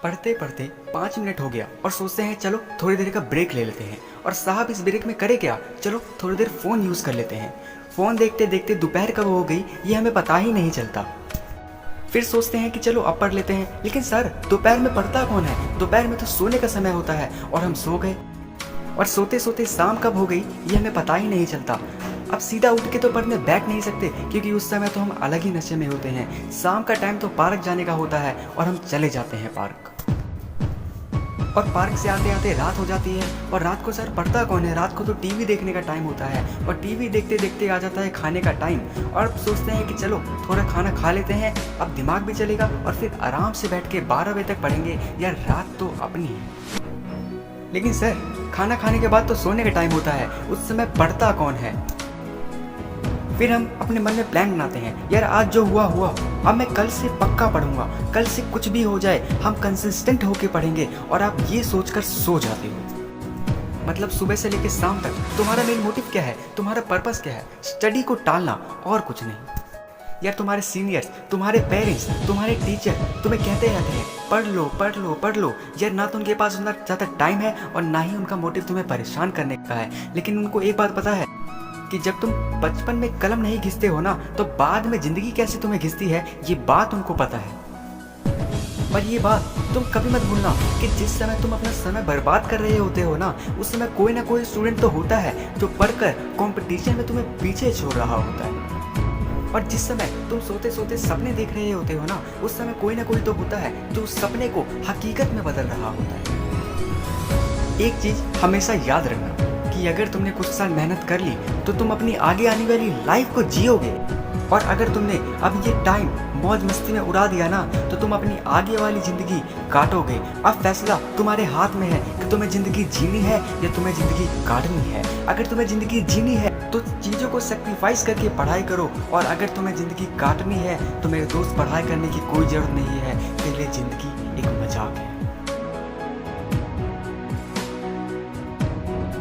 पढ़ते पढ़ते 5 मिनट हो गया और सोचते हैं चलो थोड़ी देर का ब्रेक ले लेते हैं। और साहब इस ब्रेक में करे क्या, चलो थोड़ी देर फ़ोन यूज़ कर लेते हैं। फ़ोन देखते देखते दोपहर कब हो गई ये हमें पता ही नहीं चलता। फिर सोचते हैं कि चलो अब पढ़ लेते हैं, लेकिन सर दोपहर में पढ़ता कौन है, दोपहर में तो सोने का समय होता है और हम सो गए। और सोते सोते शाम कब हो गई ये हमें पता ही नहीं चलता। अब सीधा उठ के तो पढ़ने बैठ नहीं सकते क्योंकि उस समय तो हम अलग ही नशे में होते हैं। शाम का टाइम तो पार्क जाने का होता है और हम चले जाते हैं पार्क। और पार्क से आते आते रात हो जाती है और रात को सर पढ़ता कौन है, रात को तो टीवी देखने का टाइम होता है और टीवी देखते देखते आ जाता है खाने का टाइम। और अब सोचते हैं कि चलो थोड़ा खाना खा लेते हैं, अब दिमाग भी चलेगा और फिर आराम से बैठ के 12 बजे तक पढ़ेंगे। यार रात तो अपनी है। लेकिन सर खाना खाने के बाद तो सोने का टाइम होता है, उस समय पढ़ता कौन है। फिर हम अपने मन में प्लान बनाते हैं, यार आज जो हुआ हुआ, अब मैं कल से पक्का पढ़ूंगा, कल से कुछ भी हो जाए हम कंसिस्टेंट होके पढ़ेंगे। और आप ये सोचकर सो जाते हो। मतलब सुबह से लेकर शाम तक तुम्हारा मेन मोटिव क्या है, तुम्हारा पर्पस क्या है, स्टडी को टालना और कुछ नहीं। यार तुम्हारे सीनियर्स, तुम्हारे पेरेंट्स, तुम्हारे टीचर तुम्हें कहते रहते हैं पढ़ लो पढ़ लो पढ़ लो। यार ना तो उनके पास उतना ज़्यादा टाइम है और ना ही उनका मोटिव तुम्हें परेशान करने का है। लेकिन उनको एक बात पता है कि जब तुम बचपन में कलम नहीं घिसते हो ना तो बाद में ज़िंदगी कैसे तुम्हें घिसती है, ये बात उनको पता है। पर ये बात तुम कभी मत भूलना कि जिस समय तुम अपना समय बर्बाद कर रहे होते हो ना, उस समय कोई ना कोई स्टूडेंट तो होता है जो पढ़कर कंपटीशन में तुम्हें पीछे छोड़ रहा होता है। और जिस समय तुम सोते सोते सपने देख रहे होते हो ना, उस समय कोई ना कोई तो होता है जो उस सपने को हकीकत में बदल रहा होता है। एक चीज़ हमेशा याद रखना कि अगर तुमने कुछ साल मेहनत कर ली तो तुम अपनी आगे आने वाली लाइफ को जियोगे। और अगर तुमने अब ये टाइम मौज मस्ती में उड़ा दिया ना तो तुम अपनी आगे वाली ज़िंदगी काटोगे। अब फैसला तुम्हारे हाथ में है कि तुम्हें ज़िंदगी जीनी है या तुम्हें ज़िंदगी काटनी है। अगर तुम्हें ज़िंदगी जीनी है तो चीज़ों को सेक्रीफाइस करके पढ़ाई करो, और अगर तुम्हें ज़िंदगी काटनी है तो मेरे दोस्त पढ़ाई करने की कोई ज़रूरत नहीं है, पहले ज़िंदगी